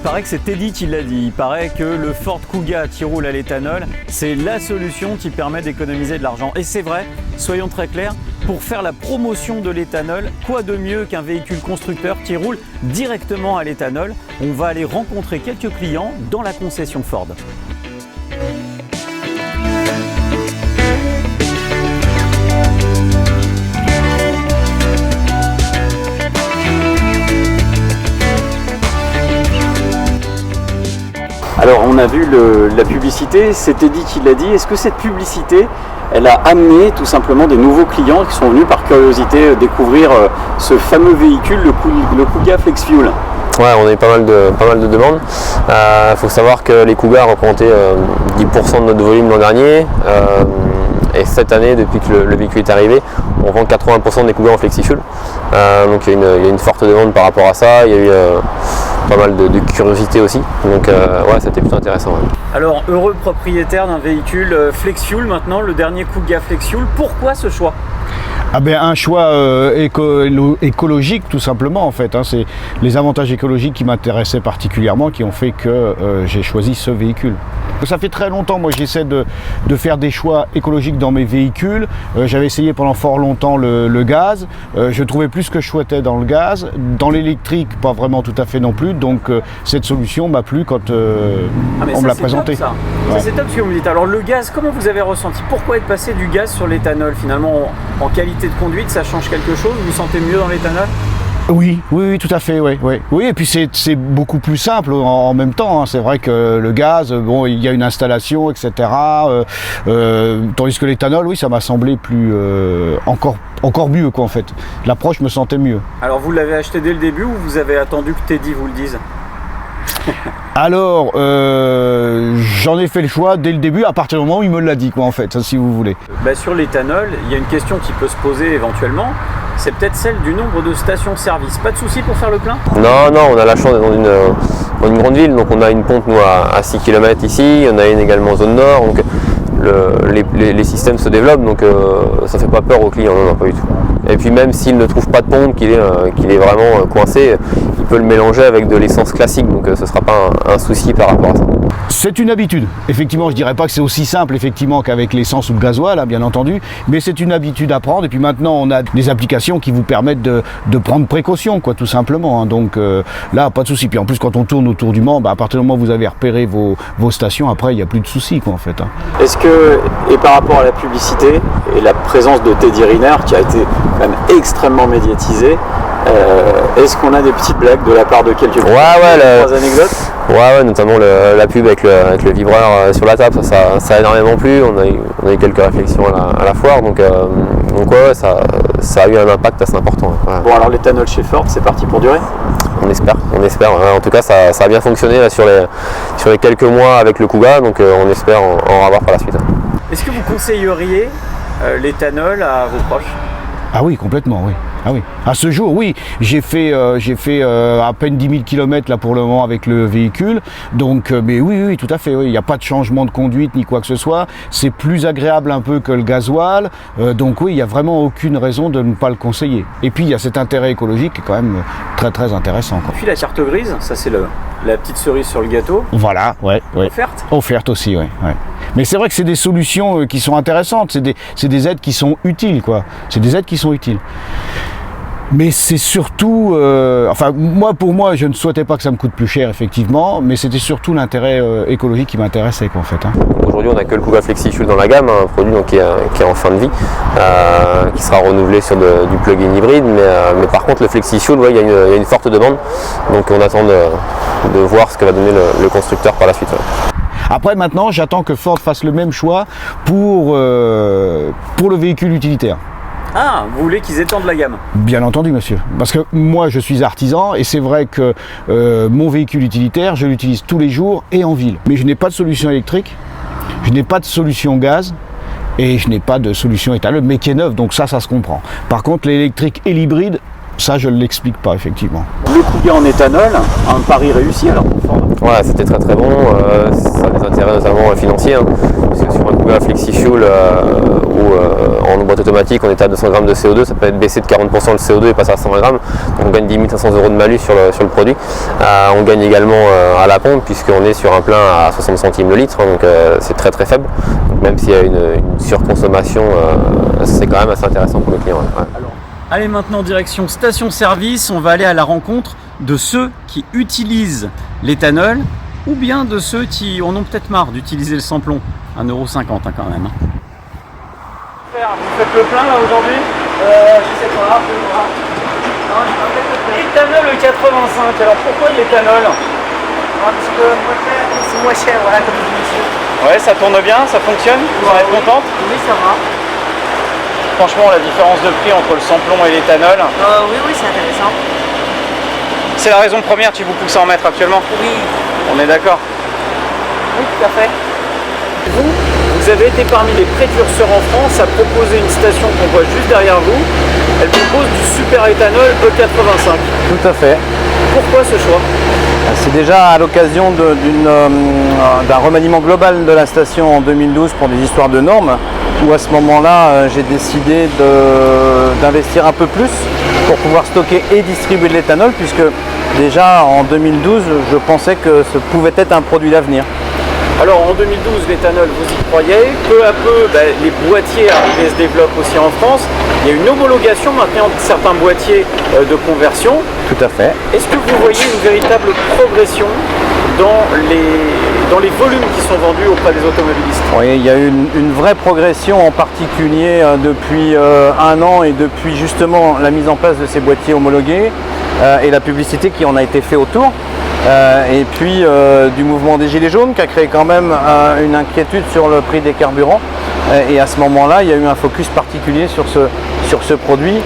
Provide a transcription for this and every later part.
paraît que c'est Teddy qui l'a dit. Il paraît que le Ford Kuga qui roule à l'éthanol, c'est la solution qui permet d'économiser de l'argent. Et c'est vrai, soyons très clairs, pour faire la promotion de l'éthanol, quoi de mieux qu'un véhicule constructeur qui roule directement à l'éthanol? On va aller rencontrer quelques clients dans la concession Ford. Alors on a vu la publicité, c'est Teddy qui l'a dit. Est-ce que cette publicité, elle a amené tout simplement des nouveaux clients qui sont venus par curiosité découvrir ce fameux véhicule, le Kuga Flex Fuel? Ouais, on a eu pas mal de demandes. Faut savoir que les Kuga représentaient 10% de notre volume l'an dernier. Et cette année, depuis que le véhicule est arrivé, on vend 80% des Kuga en FlexiFuel. Donc il y a une forte demande par rapport à ça. Il y a eu pas mal de curiosité aussi. Donc ouais, c'était plutôt intéressant. Ouais. Alors, heureux propriétaire d'un véhicule FlexFuel maintenant, le dernier Kuga FlexFuel. Pourquoi ce choix? Ah ben, un choix écologique tout simplement en fait. C'est les avantages écologiques qui m'intéressaient particulièrement qui ont fait que j'ai choisi ce véhicule. Ça fait très longtemps, moi j'essaie de faire des choix écologiques dans mes véhicules. J'avais essayé pendant fort longtemps le gaz. Je trouvais plus ce que je souhaitais dans le gaz. Dans l'électrique, pas vraiment tout à fait non plus. Donc cette solution m'a plu quand on me l'a présentée. Ça, c'est top ce que vous me dites. Alors le gaz, comment vous avez ressenti? Pourquoi être passé du gaz sur l'éthanol? Finalement, en qualité de conduite, ça change quelque chose? Vous vous sentez mieux dans l'éthanol? Oui, tout à fait, oui. Oui, et puis c'est beaucoup plus simple en même temps. C'est vrai que le gaz, bon, il y a une installation, etc. Tandis que l'éthanol, oui, ça m'a semblé plus encore mieux, quoi, en fait. L'approche me sentait mieux. Alors, vous l'avez acheté dès le début ou vous avez attendu que Teddy vous le dise? Alors, j'en ai fait le choix dès le début, à partir du moment où il me l'a dit, quoi, en fait, si vous voulez. Sur l'éthanol, il y a une question qui peut se poser éventuellement, c'est peut-être celle du nombre de stations-service. Pas de souci pour faire le plein? Non, on a la chance d'être dans une grande ville, donc on a une pompe, nous, à 6 km ici, on a une également en zone nord, donc les systèmes se développent, donc ça fait pas peur aux clients, non, pas du tout. Et puis même s'il ne trouve pas de pompe, qu'il est vraiment coincé, il peut le mélanger avec de l'essence classique, donc ce ne sera pas un souci par rapport à ça. C'est une habitude. Effectivement, je dirais pas que c'est aussi simple effectivement qu'avec l'essence ou le gasoil, bien entendu, mais c'est une habitude à prendre. Et puis maintenant, on a des applications qui vous permettent de prendre précaution, quoi, tout simplement. Donc là, pas de souci. Puis en plus, quand on tourne autour du Mans, à partir du moment où vous avez repéré vos stations, après, il n'y a plus de soucis, quoi, en fait. Est-ce que, et par rapport à la publicité et la présence de Teddy Riner, qui a été quand même extrêmement médiatisé, est-ce qu'on a des petites blagues de la part de quelques trois anecdotes? Ouais, notamment la pub avec le vibreur sur la table, ça a énormément plu. On a eu quelques réflexions à la foire, donc ouais, ça a eu un impact assez important. Ouais. Bon, alors l'éthanol chez Ford, c'est parti pour durer? On espère. En tout cas, ça a bien fonctionné là, sur les quelques mois avec le Kuga, donc on espère en avoir par la suite. Est-ce que vous conseilleriez l'éthanol à vos proches? Ah oui, complètement, oui. Ah oui. À ce jour, oui. J'ai fait à peine 10 000 km là pour le moment avec le véhicule. Donc, mais oui, tout à fait. Oui. Il n'y a pas de changement de conduite ni quoi que ce soit. C'est plus agréable un peu que le gasoil. Donc oui, il n'y a vraiment aucune raison de ne pas le conseiller. Et puis, il y a cet intérêt écologique qui est quand même très, très intéressant, quoi. Et puis la carte grise, ça c'est la petite cerise sur le gâteau. Voilà, ouais. Offerte? Offerte aussi, ouais. Mais c'est vrai que c'est des solutions qui sont intéressantes. C'est des aides qui sont utiles, quoi. C'est des aides qui sont utiles. Mais c'est surtout, pour moi, je ne souhaitais pas que ça me coûte plus cher, effectivement, mais c'était surtout l'intérêt écologique qui m'intéressait, quoi, en fait. Aujourd'hui, on n'a que le Kuga FlexiFuel dans la gamme, un produit donc, qui est en fin de vie, qui sera renouvelé sur du plug-in hybride, mais par contre, le FlexiFuel, il y a une forte demande, donc on attend de voir ce que va donner le constructeur par la suite. Après, maintenant, j'attends que Ford fasse le même choix pour le véhicule utilitaire. Ah, vous voulez qu'ils étendent la gamme? Bien entendu, monsieur. Parce que moi, je suis artisan et c'est vrai que mon véhicule utilitaire, je l'utilise tous les jours et en ville. Mais je n'ai pas de solution électrique, je n'ai pas de solution gaz et je n'ai pas de solution éthanol, mais qui est neuve, donc ça se comprend. Par contre, l'électrique et l'hybride, ça, je ne l'explique pas, effectivement. Le Kuga en éthanol, un pari réussi alors pour Ford? Ouais, c'était très très bon, ça a des intérêts notamment financiers, parce que sur un Kuga FlexiFuel ou en de boîte automatique, on était à 200 grammes de CO2, ça peut être baissé de 40% le CO2 et passer à 120 grammes. Donc on gagne 10 500 € de malus sur le produit. On gagne également à la pompe puisqu'on est sur un plein à 60 centimes le litre, donc c'est très très faible. Donc même s'il y a une surconsommation, c'est quand même assez intéressant pour le client. Ouais. Allez, maintenant direction station-service, on va aller à la rencontre de ceux qui utilisent l'éthanol ou bien de ceux qui en ont peut-être marre d'utiliser le samplon. 1,50 € quand même. Vous faites le plein là aujourd'hui? Je sais pas, je vais voir. Non, je vais peut-être le faire. Éthanol 85, alors pourquoi de l'éthanol? Parce que c'est moins cher, voilà, comme je dis. Ouais, ça tourne bien, ça fonctionne, vous en êtes contente? Oui, ça va. Franchement, la différence de prix entre le samplon et l'éthanol, Oui, c'est intéressant. c'est la raison première qui vous pousse à en mettre actuellement? Oui, On est d'accord? oui, tout à fait. Vous avez été parmi les précurseurs en France à proposer une station qu'on voit juste derrière vous. Elle propose du super éthanol E85. Tout à fait. Pourquoi ce choix? C'est déjà à l'occasion d'un remaniement global de la station en 2012 pour des histoires de normes, où à ce moment-là, j'ai décidé d'investir un peu plus pour pouvoir stocker et distribuer de l'éthanol, puisque déjà en 2012, je pensais que ce pouvait être un produit d'avenir. Alors en 2012, l'éthanol, vous y croyez. Peu à peu, les boîtiers arrivés se développent aussi en France. Il y a une homologation maintenant de certains boîtiers de conversion. Tout à fait. Est-ce que vous voyez une véritable progression dans les volumes qui sont vendus auprès des automobilistes? Oui, il y a eu une vraie progression, en particulier depuis un an et depuis justement la mise en place de ces boîtiers homologués et la publicité qui en a été faite autour. Et puis du mouvement des Gilets jaunes qui a créé quand même une inquiétude sur le prix des carburants. Et à ce moment-là, il y a eu un focus particulier sur ce produit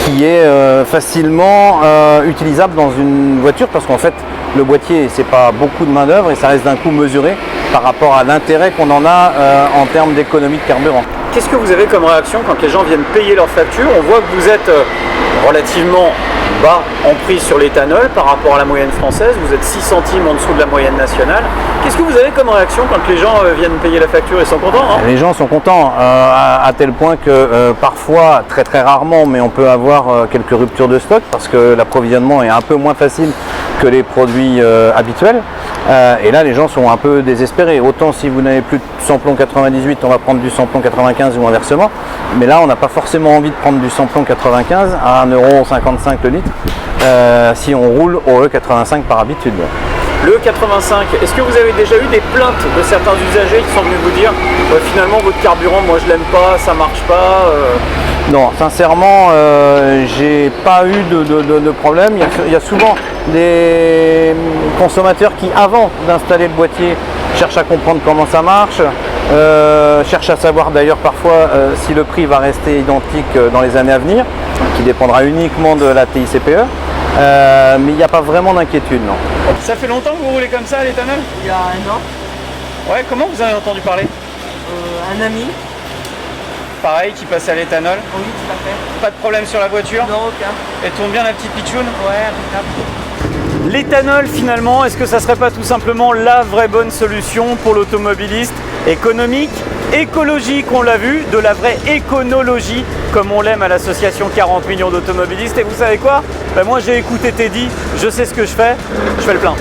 qui est facilement utilisable dans une voiture, parce qu'en fait, le boîtier, c'est pas beaucoup de main d'œuvre et ça reste d'un coût mesuré par rapport à l'intérêt qu'on en a en termes d'économie de carburant. Qu'est-ce que vous avez comme réaction quand les gens viennent payer leur facture? On voit que vous êtes relativement bas en prix sur l'éthanol par rapport à la moyenne française, vous êtes 6 centimes en dessous de la moyenne nationale. Qu'est-ce que vous avez comme réaction quand les gens viennent payer la facture et sont contents, hein? Les gens sont contents à tel point que parfois, très très rarement, mais on peut avoir quelques ruptures de stock parce que l'approvisionnement est un peu moins facile que les produits habituels. Et là, les gens sont un peu désespérés. Autant si vous n'avez plus de samplon 98, on va prendre du samplon 95 ou inversement. Mais là, on n'a pas forcément envie de prendre du samplon 95 à 1,55 € le litre si on roule au E85 par habitude. Le E85, est-ce que vous avez déjà eu des plaintes de certains usagers qui sont venus vous dire finalement votre carburant, moi je l'aime pas, ça marche pas Non, sincèrement, j'ai pas eu de problème. Il y a souvent des consommateurs qui, avant d'installer le boîtier, cherchent à comprendre comment ça marche, cherchent à savoir d'ailleurs parfois si le prix va rester identique dans les années à venir, qui dépendra uniquement de la TICPE. Mais il n'y a pas vraiment d'inquiétude, non. Ça fait longtemps que vous roulez comme ça à l'éthanol? Il y a un an, Ouais, comment vous avez entendu parler? un ami. Pareil, qui passe à l'éthanol. Oui, tout à fait. Pas de problème sur la voiture? Non, aucun. Elle tourne bien la petite pitchoune? Ouais, impeccable. L'éthanol finalement, est-ce que ça serait pas tout simplement la vraie bonne solution pour l'automobiliste? Économique, écologique, on l'a vu, de la vraie éconologie comme on l'aime à l'association 40 millions d'automobilistes. Et vous savez quoi? Moi j'ai écouté Teddy, je sais ce que je fais le plein.